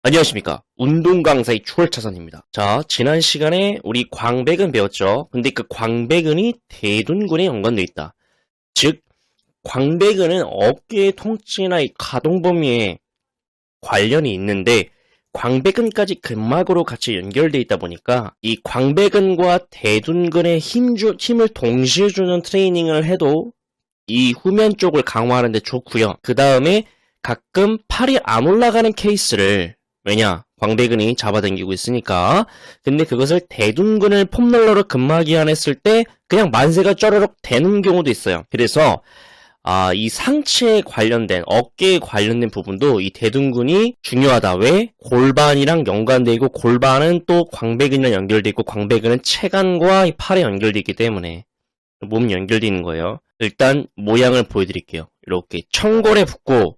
안녕하십니까. 운동 강사의 추월차선입니다. 자, 지난 시간에 우리 광배근 배웠죠. 근데 그 광배근이 대둔근에 연관되어 있다. 즉, 광배근은 어깨의 통증이나 이 가동 범위에 관련이 있는데 광배근까지 근막으로 같이 연결되어 있다 보니까 이 광배근과 대둔근의 힘을 동시에 주는 트레이닝을 해도 이 후면 쪽을 강화하는 데 좋고요. 그 다음에 가끔 팔이 안 올라가는 케이스를 왜냐? 광배근이 잡아당기고 있으니까. 근데 그것을 대둔근을 폼롤러로 근막 이완했을 때 그냥 만세가 쩌르륵 되는 경우도 있어요. 그래서 이 상체에 관련된 어깨에 관련된 부분도 이 대둔근이 중요하다. 왜? 골반이랑 연관되어 있고 골반은 또 광배근이랑 연결되어 있고 광배근은 체간과 이 팔에 연결되어 있기 때문에 몸이 연결되어 있는 거예요. 일단 모양을 보여드릴게요. 이렇게 청골에 붙고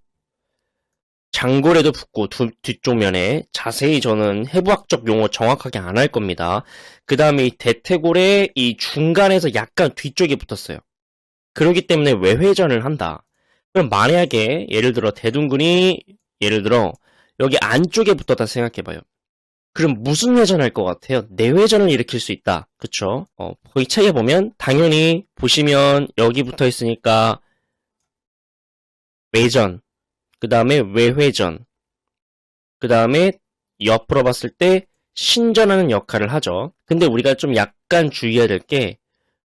장골에도 붙고 뒤쪽 면에 자세히 저는 해부학적 용어 정확하게 안 할 겁니다. 그 다음에 이 대퇴골의 이 중간에서 약간 뒤쪽에 붙었어요. 그렇기 때문에 외회전을 한다. 그럼 만약에 예를 들어 대둔근이 예를 들어 여기 안쪽에 붙었다 생각해봐요. 그럼 무슨 회전할 것 같아요? 내회전을 일으킬 수 있다. 그쵸? 거기 책에 보면 당연히 보시면 여기 붙어 있으니까 외전 그 다음에 외회전, 그 다음에 옆으로 봤을 때 신전하는 역할을 하죠. 근데 우리가 좀 약간 주의해야 될 게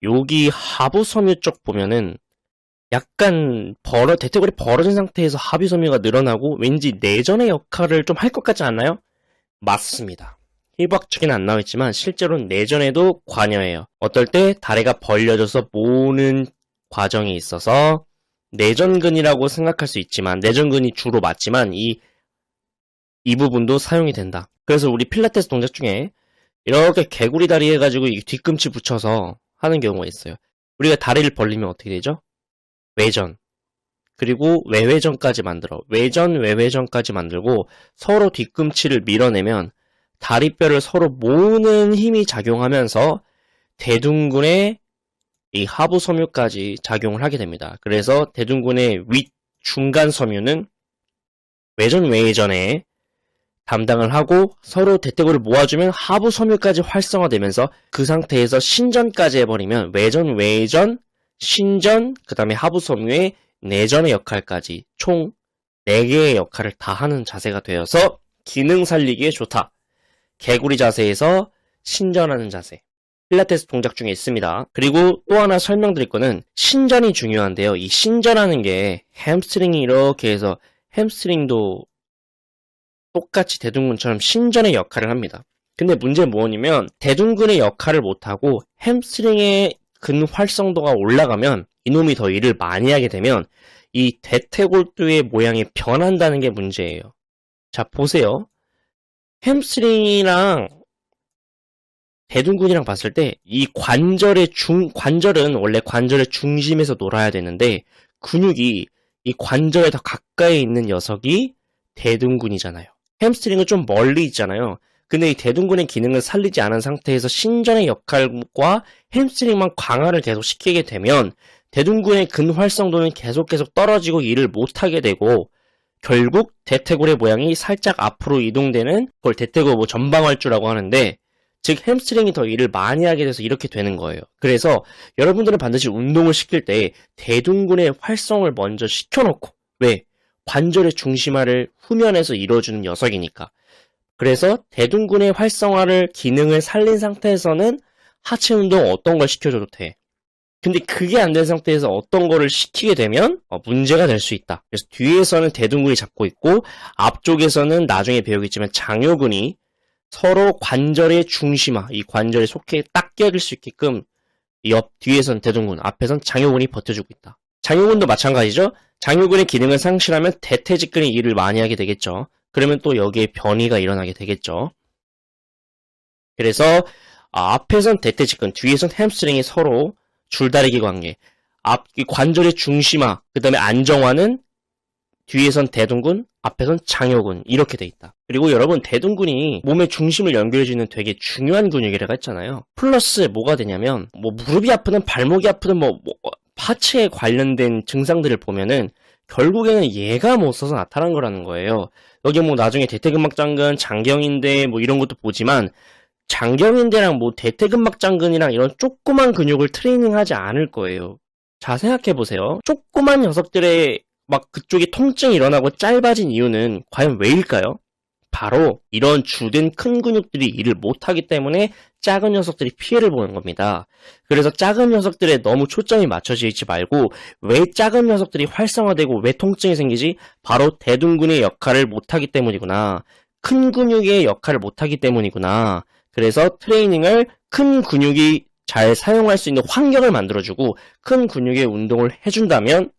여기 하부섬유 쪽 보면은 약간 대퇴골이 벌어진 상태에서 하부섬유가 늘어나고 왠지 내전의 역할을 좀 할 것 같지 않나요? 맞습니다. 일부학적인 안 나와있지만 실제로는 내전에도 관여해요. 어떨 때 다리가 벌려져서 모으는 과정이 있어서 내전근이라고 생각할 수 있지만 내전근이 주로 맞지만 이 부분도 사용이 된다. 그래서 우리 필라테스 동작 중에 이렇게 개구리 다리 해가지고 이 뒤꿈치 붙여서 하는 경우가 있어요. 우리가 다리를 벌리면 어떻게 되죠? 외전 그리고 외회전까지 만들어 외전 외회전까지 만들고 서로 뒤꿈치를 밀어내면 다리뼈를 서로 모으는 힘이 작용하면서 대둔근의 이 하부 섬유까지 작용을 하게 됩니다. 그래서 대둔근의 윗 중간 섬유는 외전 외회전에 담당을 하고 서로 대퇴골을 모아주면 하부 섬유까지 활성화되면서 그 상태에서 신전까지 해버리면 외전 외회전 신전 그 다음에 하부 섬유의 내전의 역할까지 총 4개의 역할을 다 하는 자세가 되어서 기능 살리기에 좋다. 개구리 자세에서 신전하는 자세 필라테스 동작 중에 있습니다. 그리고 또 하나 설명드릴 거는 신전이 중요한데요. 이 신전하는 게 햄스트링이 이렇게 해서 햄스트링도 똑같이 대둔근처럼 신전의 역할을 합니다. 근데 문제는 뭐냐면 대둔근의 역할을 못하고 햄스트링의 근 활성도가 올라가면 이놈이 더 일을 많이 하게 되면 이 대퇴골두의 모양이 변한다는 게 문제예요. 자 보세요. 햄스트링이랑 대둔근이랑 봤을 때 이 관절은 원래 관절의 중심에서 놀아야 되는데 근육이 이 관절에 더 가까이 있는 녀석이 대둔근이잖아요. 햄스트링은 좀 멀리 있잖아요. 근데 이 대둔근의 기능을 살리지 않은 상태에서 신전의 역할과 햄스트링만 강화를 계속 시키게 되면 대둔근의 근 활성도는 계속 떨어지고 일을 못하게 되고 결국 대퇴골의 모양이 살짝 앞으로 이동되는 그걸 대퇴골 전방활주라고 하는데 즉 햄스트링이 더 일을 많이 하게 돼서 이렇게 되는 거예요. 그래서 여러분들은 반드시 운동을 시킬 때 대둔근의 활성을 먼저 시켜놓고 왜? 관절의 중심화를 후면에서 이루어주는 녀석이니까. 그래서 대둔근의 활성화를 기능을 살린 상태에서는 하체 운동 어떤 걸 시켜줘도 돼. 근데 그게 안 된 상태에서 어떤 거를 시키게 되면 문제가 될 수 있다. 그래서 뒤에서는 대둔근이 잡고 있고 앞쪽에서는 나중에 배우겠지만 장요근이 서로 관절의 중심화, 이 관절에 속해 딱 끼어들 수 있게끔 뒤에선 대둔근, 앞에선 장요근이 버텨주고 있다. 장요근도 마찬가지죠. 장요근의 기능을 상실하면 대퇴직근이 일을 많이 하게 되겠죠. 그러면 또 여기에 변이가 일어나게 되겠죠. 그래서 앞에선 대퇴직근, 뒤에선 햄스트링이 서로 줄다리기 관계, 이 관절의 중심화, 그 다음에 안정화는 뒤에선 대둔근, 앞에선 장요근 이렇게 돼 있다. 그리고 여러분 대둔근이 몸의 중심을 연결해주는 되게 중요한 근육이라고 했잖아요. 플러스 뭐가 되냐면 무릎이 아프든 발목이 아프든 하체에 관련된 증상들을 보면은 결국에는 얘가 못 써서 나타난 거라는 거예요. 여기 뭐 나중에 대퇴근막장근, 장경인대 뭐 이런 것도 보지만 장경인대랑 뭐 대퇴근막장근이랑 이런 조그만 근육을 트레이닝하지 않을 거예요. 자, 생각해보세요. 조그만 녀석들의 막 그쪽에 통증이 일어나고 짧아진 이유는 과연 왜일까요? 바로 이런 주된 큰 근육들이 일을 못하기 때문에 작은 녀석들이 피해를 보는 겁니다. 그래서 작은 녀석들에 너무 초점이 맞춰져 있지 말고 왜 작은 녀석들이 활성화되고 왜 통증이 생기지? 바로 대둔근의 역할을 못하기 때문이구나. 큰 근육의 역할을 못하기 때문이구나. 그래서 트레이닝을 큰 근육이 잘 사용할 수 있는 환경을 만들어주고 큰 근육의 운동을 해준다면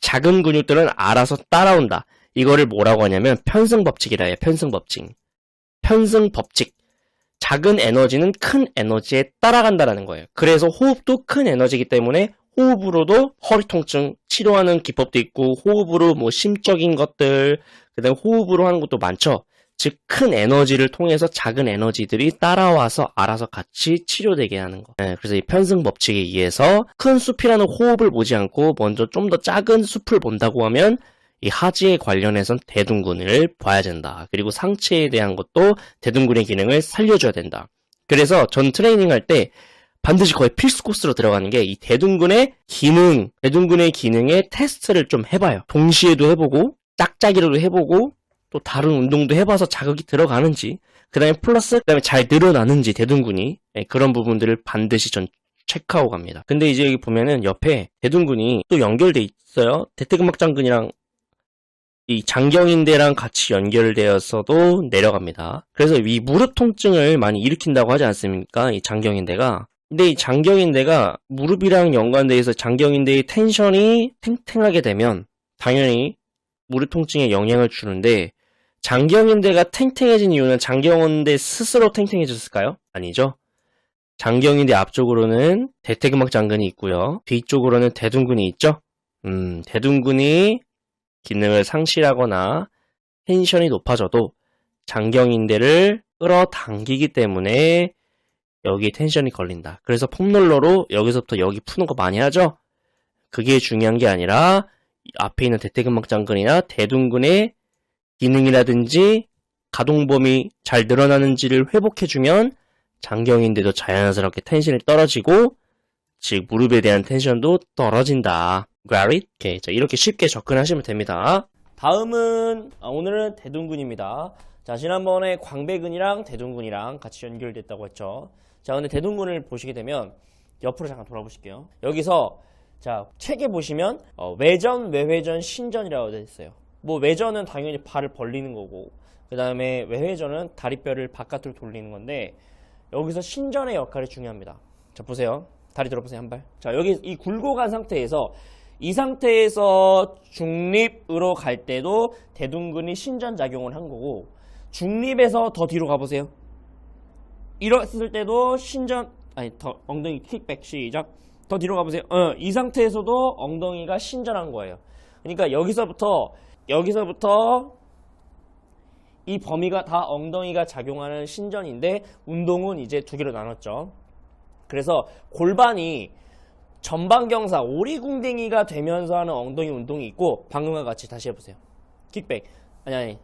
작은 근육들은 알아서 따라온다. 이거를 뭐라고 하냐면 편승법칙이라 해요. 편승법칙. 편승법칙. 작은 에너지는 큰 에너지에 따라간다라는 거예요. 그래서 호흡도 큰 에너지이기 때문에 호흡으로도 허리 통증 치료하는 기법도 있고 호흡으로 뭐 심적인 것들 그다음에 호흡으로 하는 것도 많죠. 즉 큰 에너지를 통해서 작은 에너지들이 따라와서 알아서 같이 치료되게 하는 거. 네, 그래서 이 편승법칙에 의해서 큰 숲이라는 호흡을 보지 않고 먼저 좀 더 작은 숲을 본다고 하면 이 하지에 관련해선 대둔근을 봐야 된다. 그리고 상체에 대한 것도 대둔근의 기능을 살려줘야 된다. 그래서 전 트레이닝 할 때 반드시 거의 필수 코스로 들어가는 게 이 대둔근의 기능, 대둔근의 기능의 테스트를 좀 해봐요. 동시에도 해보고 짝짝이로도 해보고 또 다른 운동도 해봐서 자극이 들어가는지 그 다음에 플러스 그 다음에 잘 늘어나는지 대둔근이 그런 부분들을 반드시 전 체크하고 갑니다. 근데 이제 여기 보면은 옆에 대둔근이 또 연결돼 있어요. 대퇴근막장근이랑 이 장경인대랑 같이 연결되어서도 내려갑니다. 그래서 이 무릎 통증을 많이 일으킨다고 하지 않습니까? 이 장경인대가. 근데 이 장경인대가 무릎이랑 연관돼 있어 장경인대의 텐션이 탱탱하게 되면 당연히 무릎 통증에 영향을 주는데 장경인대가 탱탱해진 이유는 장경인대 스스로 탱탱해졌을까요? 아니죠. 장경인대 앞쪽으로는 대퇴근막장근이 있고요. 뒤쪽으로는 대둔근이 있죠. 대둔근이 기능을 상실하거나 텐션이 높아져도 장경인대를 끌어당기기 때문에 여기 텐션이 걸린다. 그래서 폼롤러로 여기서부터 여기 푸는 거 많이 하죠? 그게 중요한 게 아니라 앞에 있는 대퇴근막장근이나 대둔근의 기능이라든지 가동범위 잘 늘어나는지를 회복해주면 장경인대도 자연스럽게 텐션이 떨어지고 즉 무릎에 대한 텐션도 떨어진다. Got it? 오케이. 자, 이렇게 쉽게 접근하시면 됩니다. 다음은 오늘은 대둔근입니다. 자, 지난번에 광배근이랑 대둔근이랑 같이 연결됐다고 했죠. 자, 근데 대둔근을 보시게 되면 옆으로 잠깐 돌아보실게요. 여기서 자, 책에 보시면 외전, 외회전, 신전이라고 되어 있어요. 뭐 외전은 당연히 발을 벌리는 거고 그 다음에 외회전은 다리뼈를 바깥으로 돌리는 건데 여기서 신전의 역할이 중요합니다. 자, 보세요. 다리 들어보세요. 한 발. 자, 여기 이 굴고 간 상태에서 이 상태에서 중립으로 갈 때도 대둔근이 신전작용을 한 거고 중립에서 더 뒤로 가보세요. 이랬을 때도 신전 아니 더 엉덩이 킥백 시작. 더 뒤로 가보세요. 이 상태에서도 엉덩이가 신전한 거예요. 그러니까 여기서부터 이 범위가 다 엉덩이가 작용하는 신전인데 운동은 이제 두 개로 나눴죠. 그래서 골반이 전방경사, 오리궁뎅이가 되면서 하는 엉덩이 운동이 있고 방금과 같이 다시 해보세요. 킥백. 아니.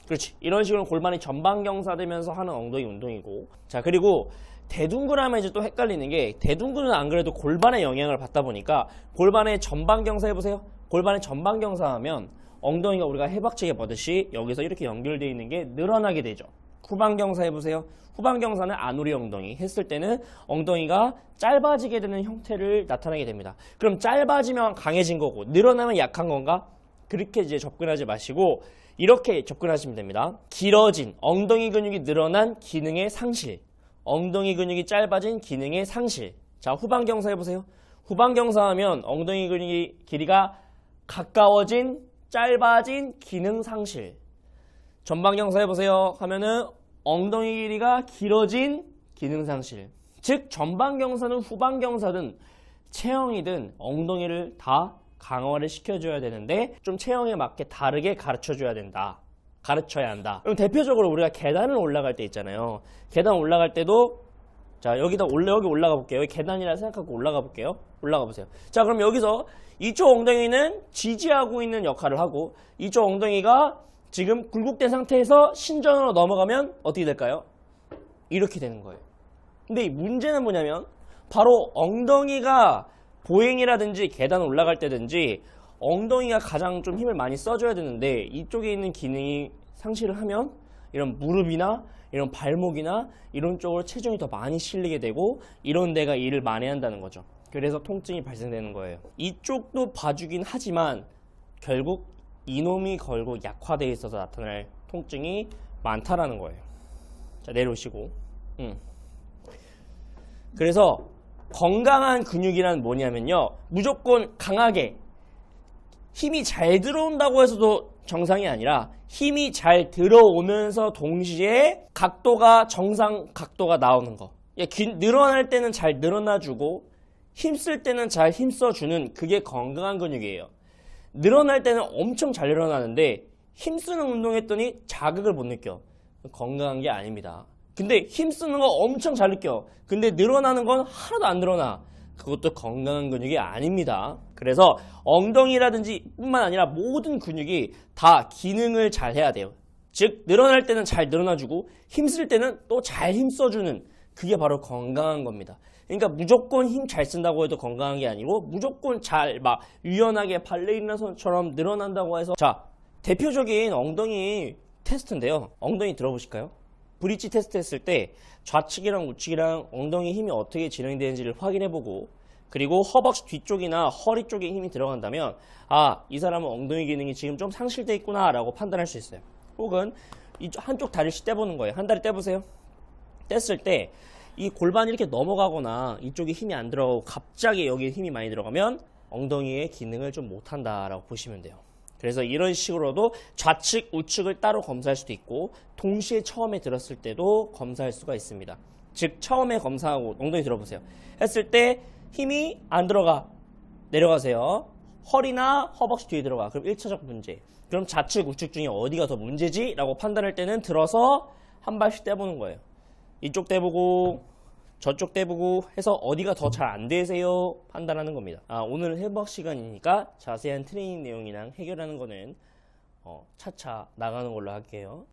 그렇지. 이런 식으로 골반이 전방경사 되면서 하는 엉덩이 운동이고 자, 그리고 대둔근 하면 이제 또 헷갈리는 게 대둔근은 안 그래도 골반에 영향을 받다 보니까 골반에 전방경사 해보세요. 골반에 전방경사 하면 엉덩이가 우리가 해박치게 보듯이 여기서 이렇게 연결되어 있는 게 늘어나게 되죠. 후방경사 해보세요. 후방경사는 아누리 엉덩이 했을 때는 엉덩이가 짧아지게 되는 형태를 나타내게 됩니다. 그럼 짧아지면 강해진 거고 늘어나면 약한 건가? 그렇게 이제 접근하지 마시고 이렇게 접근하시면 됩니다. 길어진 엉덩이 근육이 늘어난 기능의 상실, 엉덩이 근육이 짧아진 기능의 상실. 자, 후방경사 해보세요. 후방경사 하면 엉덩이 근육이 길이가 가까워진 짧아진 기능 상실. 전방경사 해보세요 하면은 엉덩이 길이가 길어진 기능 상실. 즉 전방경사는 후방경사든 체형이든 엉덩이를 다 강화를 시켜줘야 되는데 좀 체형에 맞게 다르게 가르쳐줘야 된다. 가르쳐야 한다. 그럼 대표적으로 우리가 계단을 올라갈 때 있잖아요. 계단 올라갈 때도 자, 여기 올라가 볼게요. 여기 계단이라 생각하고 올라가 볼게요. 올라가 보세요. 자, 그럼 여기서 이쪽 엉덩이는 지지하고 있는 역할을 하고 이쪽 엉덩이가 지금 굴곡된 상태에서 신전으로 넘어가면 어떻게 될까요? 이렇게 되는 거예요. 근데 이 문제는 뭐냐면 바로 엉덩이가 보행이라든지 계단 올라갈 때든지 엉덩이가 가장 좀 힘을 많이 써줘야 되는데 이쪽에 있는 기능이 상실을 하면 이런 무릎이나 이런 발목이나 이런 쪽으로 체중이 더 많이 실리게 되고 이런 데가 일을 많이 한다는 거죠. 그래서 통증이 발생되는 거예요. 이쪽도 봐주긴 하지만 결국 이놈이 걸고 약화되어 있어서 나타날 통증이 많다라는 거예요. 자, 내려오시고. 그래서 건강한 근육이란 뭐냐면요, 무조건 강하게 힘이 잘 들어온다고 해서도 정상이 아니라 힘이 잘 들어오면서 동시에 각도가 정상 각도가 나오는 거. 늘어날 때는 잘 늘어나주고 힘쓸 때는 잘 힘써주는, 그게 건강한 근육이에요. 늘어날 때는 엄청 잘 늘어나는데 힘쓰는 운동했더니 자극을 못 느껴. 건강한 게 아닙니다. 근데 힘쓰는 거 엄청 잘 느껴. 근데 늘어나는 건 하나도 안 늘어나. 그것도 건강한 근육이 아닙니다. 그래서 엉덩이라든지 뿐만 아니라 모든 근육이 다 기능을 잘 해야 돼요. 즉 늘어날 때는 잘 늘어나주고 힘쓸 때는 또 잘 힘써주는, 그게 바로 건강한 겁니다. 그러니까 무조건 힘 잘 쓴다고 해도 건강한 게 아니고 무조건 잘 막 유연하게 발레리나처럼 늘어난다고 해서. 자, 대표적인 엉덩이 테스트인데요. 엉덩이 들어보실까요? 브릿지 테스트 했을 때 좌측이랑 우측이랑 엉덩이 힘이 어떻게 진행되는지를 확인해보고, 그리고 허벅지 뒤쪽이나 허리 쪽에 힘이 들어간다면 아, 이 사람은 엉덩이 기능이 지금 좀 상실돼 있구나 라고 판단할 수 있어요. 혹은 한쪽 다리씩 떼보는 거예요. 한 다리 떼보세요. 뗐을 때 이 골반이 이렇게 넘어가거나 이쪽에 힘이 안 들어가고 갑자기 여기에 힘이 많이 들어가면 엉덩이의 기능을 좀 못한다라고 보시면 돼요. 그래서 이런 식으로도 좌측, 우측을 따로 검사할 수도 있고 동시에 처음에 들었을 때도 검사할 수가 있습니다. 즉 처음에 검사하고 엉덩이 들어보세요. 했을 때 힘이 안 들어가, 내려가세요. 허리나 허벅지 뒤에 들어가. 그럼 1차적 문제. 그럼 좌측, 우측 중에 어디가 더 문제지? 라고 판단할 때는 들어서 한 발씩 떼보는 거예요. 이쪽 떼보고 저쪽 떼보고 해서 어디가 더 잘 안 되세요? 판단하는 겁니다. 오늘은 해부학 시간이니까 자세한 트레이닝 내용이랑 해결하는 거는 차차 나가는 걸로 할게요.